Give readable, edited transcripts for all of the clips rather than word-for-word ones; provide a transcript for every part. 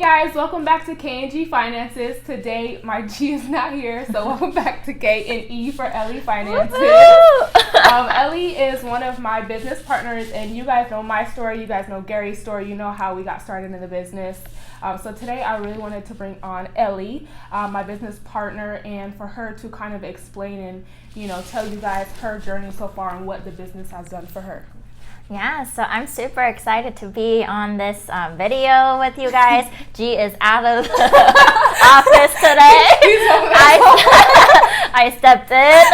guys, welcome back to K&G Finances. Today, my G is not here, so welcome back to K&E for Ellie Finances. Ellie is one of my business partners, and you guys know my story. You guys know Gary's story. You know how we got started in the business. So today, I really wanted to bring on Ellie, my business partner, and for her to kind of explain and, tell you guys her journey so far and what the business has done for her. Yeah, so I'm super excited to be on this video with you guys. G is out of the office today. I stepped in.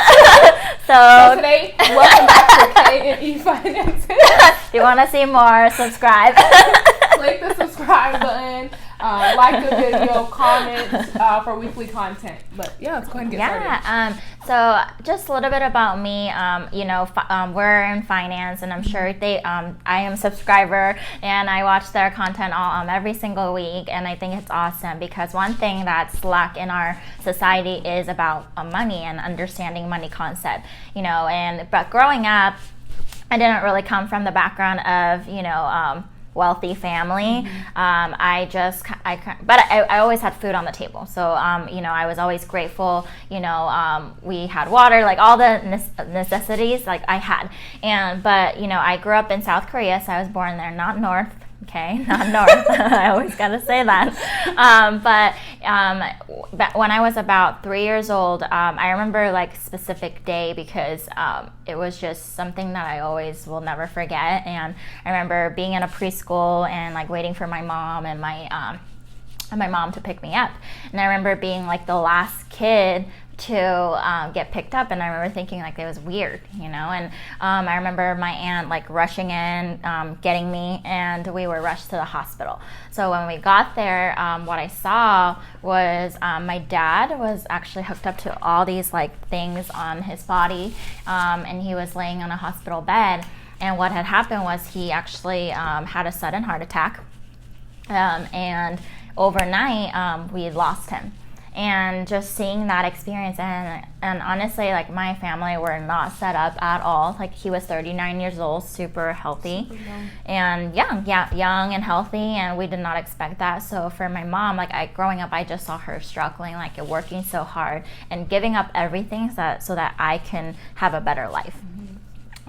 So today, welcome back to K&E Finances. If you want to see more, subscribe. Click the subscribe button. Like the video, comment for weekly content. But yeah, let's go ahead and get started. So just a little bit about me. We're in finance, and I'm sure I am a subscriber, and I watch their content every single week, and I think it's awesome because one thing that's lack in our society is about money and understanding money concept. But growing up, I didn't really come from the background of wealthy family. But I always had food on the table. So, I was always grateful. We had water, like all the necessities, like I had. But I grew up in South Korea, so I was born there, not North. Okay, not North. I always gotta say that. But when I was about 3 years old, I remember like specific day because it was just something that I always will never forget. And I remember being in a preschool and like waiting for my mom and my mom to pick me up. And I remember being like the last kid to get picked up, and I remember thinking like it was weird, and I remember my aunt like rushing in, getting me, and we were rushed to the hospital. So when we got there, what I saw was my dad was actually hooked up to all these like things on his body, and he was laying on a hospital bed, and what had happened was he actually had a sudden heart attack, and overnight we lost him. And just seeing that experience, and honestly, like my family were not set up at all. Like he was 39 years old, super healthy, and young and healthy, and we did not expect that. So for my mom, like growing up, I just saw her struggling, like working so hard and giving up everything so that I can have a better life.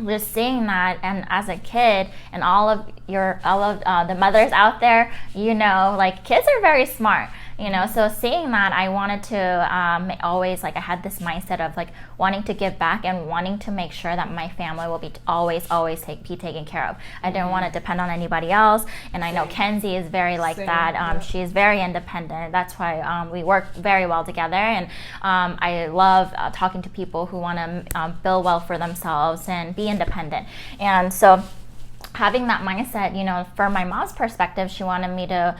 Just seeing that, and as a kid, and all of the mothers out there, like kids are very smart. So seeing that, I wanted to always, like I had this mindset of like wanting to give back and wanting to make sure that my family will be always be taken care of. I didn't want to depend on anybody else, and I know Kenzie is very like that. She's very independent. That's why we work very well together, and I love talking to people who want to build wealth for themselves and be independent. And so having that mindset, for my mom's perspective, she wanted me to,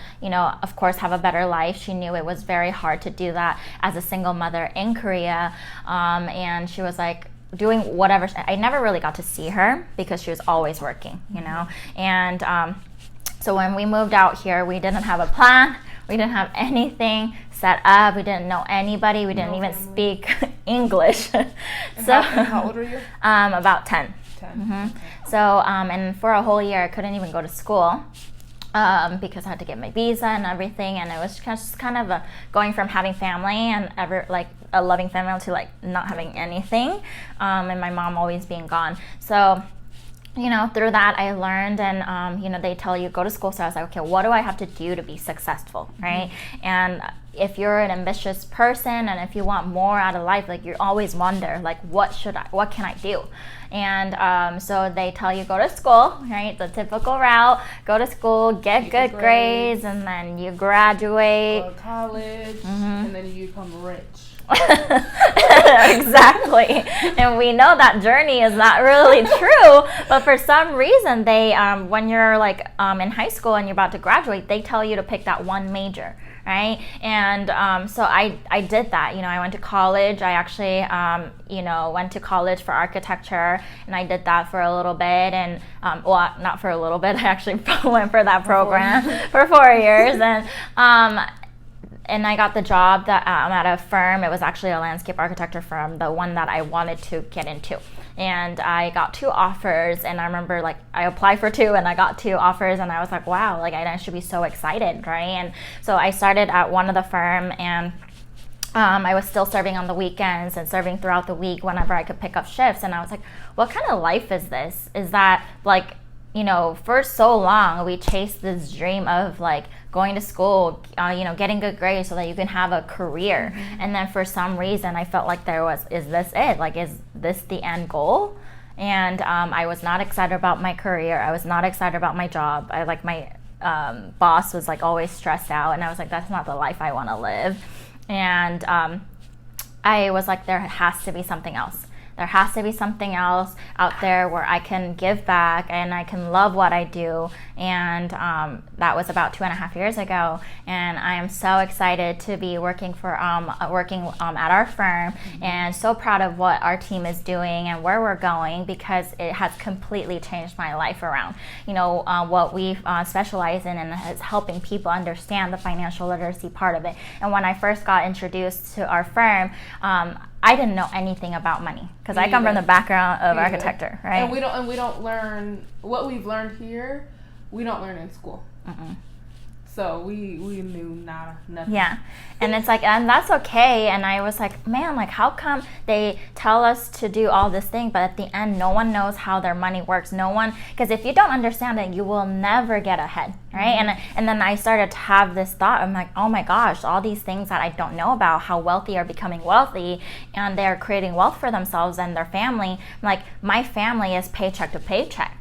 of course, have a better life. She knew it was very hard to do that as a single mother in Korea. And she was like doing whatever. I never really got to see her because she was always working, And so when we moved out here, we didn't have a plan. We didn't have anything set up. We didn't know anybody. We didn't even speak English. How old were you? About 10. 10. Mm-hmm. Okay. So, and for a whole year, I couldn't even go to school because I had to get my visa and everything. And it was just kind of going from having family and a loving family to like not having anything, and my mom always being gone. So, through that I learned, and they tell you go to school. So I was like, okay, what do I have to do to be successful, right? Mm-hmm. And if you're an ambitious person and if you want more out of life, like you always wonder, like what can I do? And so they tell you go to school, right? The typical route, go to school, get good grades, and then you graduate. Go to college, and then you become rich. Exactly. And we know that journey is not really true, but for some reason they when you're like in high school and you're about to graduate, they tell you to pick that one major, right? And so I did that. I went to college. I actually went to college for architecture, and I did that for a little bit, and not for a little bit, I actually went for that program for 4 years, and I got the job at a firm. It was actually a landscape architecture firm, the one that I wanted to get into. and I got 2 offers, and I remember like I applied for 2 and I got 2 offers, and I was like, wow, like I should be so excited, right? And so I started at one of the firm, and I was still serving on the weekends and serving throughout the week whenever I could pick up shifts. And I was like, what kind of life is this? Is that like, you know, for so long we chased this dream of like going to school, you know, getting good grades so that you can have a career. And then for some reason I felt like is this it? Like, is this the end goal? And I was not excited about my career. I was not excited about my job. My boss was like always stressed out, and I was like, that's not the life I want to live. And I was like, there has to be something else. There has to be something else out there where I can give back and I can love what I do. And that was about 2.5 years ago. And I am so excited to be working at our firm, and so proud of what our team is doing and where we're going, because it has completely changed my life around. You know, what we specialize in and is helping people understand the financial literacy part of it. And when I first got introduced to our firm, I didn't know anything about money because I come from the background of architecture, right? And we don't learn what we've learned here. We don't learn in school. So we knew nothing. Yeah, and it's like, and that's okay. And I was like, man, like how come they tell us to do all this thing, but at the end, no one knows how their money works. No one, because if you don't understand it, you will never get ahead, right? And then I started to have this thought. I'm like, oh my gosh, all these things that I don't know about, how wealthy are becoming wealthy, and they're creating wealth for themselves and their family. Like my family is paycheck to paycheck.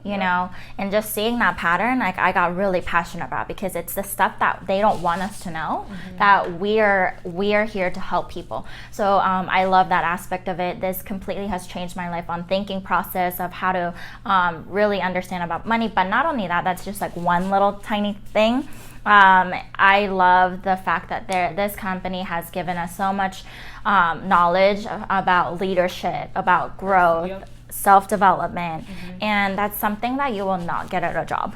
You know, and just seeing that pattern, like I got really passionate about, because it's the stuff that they don't want us to know, that we're here to help people. So I love that aspect of it. This completely has changed my life on thinking process of how to really understand about money. But not only that, that's just like one little tiny thing. I love the fact that this company has given us so much knowledge about leadership, about growth, self-development, and that's something that you will not get at a job,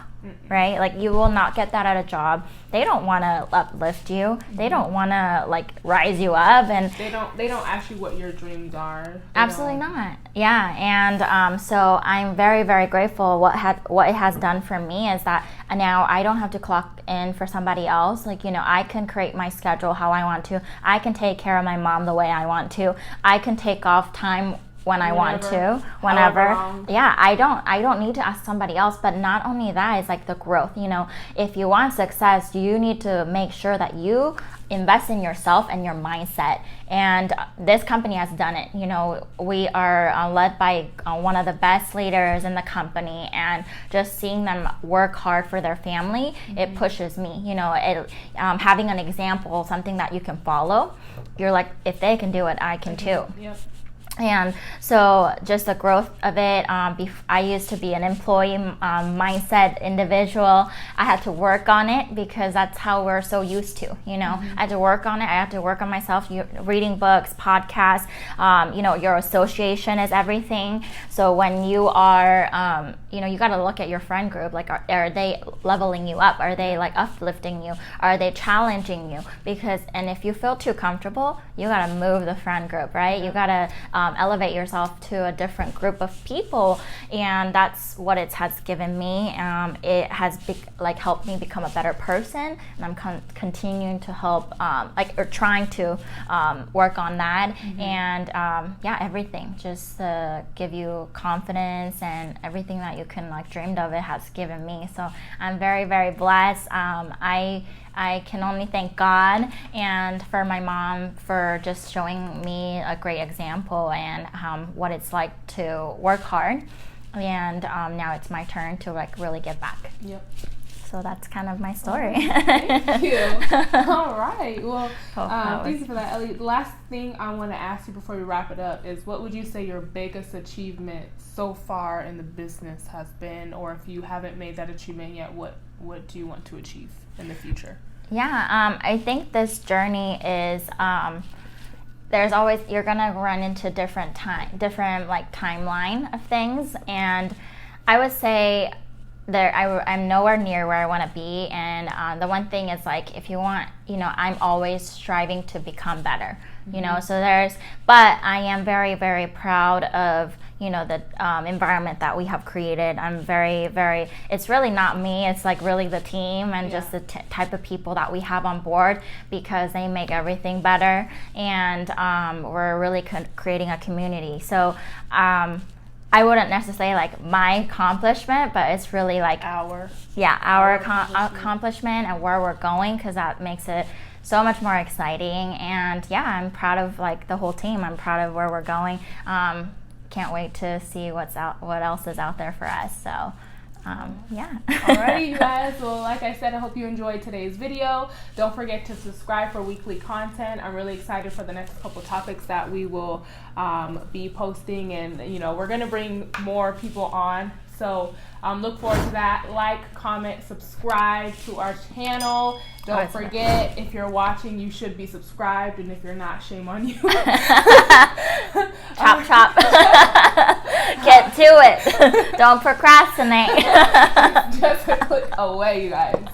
right? Like you will not get that at a job. They don't want to uplift you. They don't want to like rise you up, and they don't ask you what your dreams are. Absolutely not. Yeah, and so I'm very, very grateful. What it has done for me is that now I don't have to clock in for somebody else. Like, you know, I can create my schedule how I want to. I can take care of my mom the way I want to. I can take off time when I want to, whenever. Yeah, I don't need to ask somebody else. But not only that, it's like the growth. You know, if you want success, you need to make sure that you invest in yourself and your mindset. And this company has done it. You know, we are led by one of the best leaders in the company, and just seeing them work hard for their family, it pushes me. You know, having an example, something that you can follow. You're like, if they can do it, I can too. Yep. And so just the growth of it, I used to be an employee mindset individual. I had to work on it because that's how we're so used to, you know. I had to work on it. I had to work on myself, reading books, podcasts, you know, your association is everything. So when you are, you know, you got to look at your friend group, like are they leveling you up? Are they like uplifting you? Are they challenging you? And if you feel too comfortable, you got to move the friend group, right? You got to elevate yourself to a different group of people, and that's what it has given me. It has helped me become a better person, and I'm continuing to help, or trying to work on that. And yeah, everything, just give you confidence, and everything that you can dreamed of, it has given me. So I'm very, very blessed. I can only thank God and for my mom for just showing me a great example, and what it's like to work hard. And now it's my turn to really give back. Yep. So that's kind of my story. Thank you. All right. Well, thank you for that, Ellie. The last thing I want to ask you before we wrap it up is, what would you say your biggest achievement so far in the business has been? Or if you haven't made that achievement yet, what do you want to achieve in the future? Yeah, I think this journey is, there's always, you're gonna run into different timeline of things, and I would say I'm nowhere near where I want to be. And the one thing is, if you want, I'm always striving to become better, you know. So but I am very, very proud of the environment that we have created. I'm very, very, it's really not me, it's like really the team and just the type of people that we have on board, because they make everything better, and we're really creating a community. So I wouldn't necessarily say like my accomplishment, but it's really like our accomplishment and where we're going, because that makes it so much more exciting. And I'm proud of like the whole team. I'm proud of where we're going. Can't wait to see what else is out there for us. So Alrighty, you guys. Well, like I said, I hope you enjoyed today's video. Don't forget to subscribe for weekly content. I'm really excited for the next couple topics that we will be posting, and we're gonna bring more people on. So look forward to that. Like, comment, subscribe to our channel. Don't forget, if you're watching, you should be subscribed, and if you're not, shame on you. Chop, chop. Get to it. Don't procrastinate. Just a click away, you guys.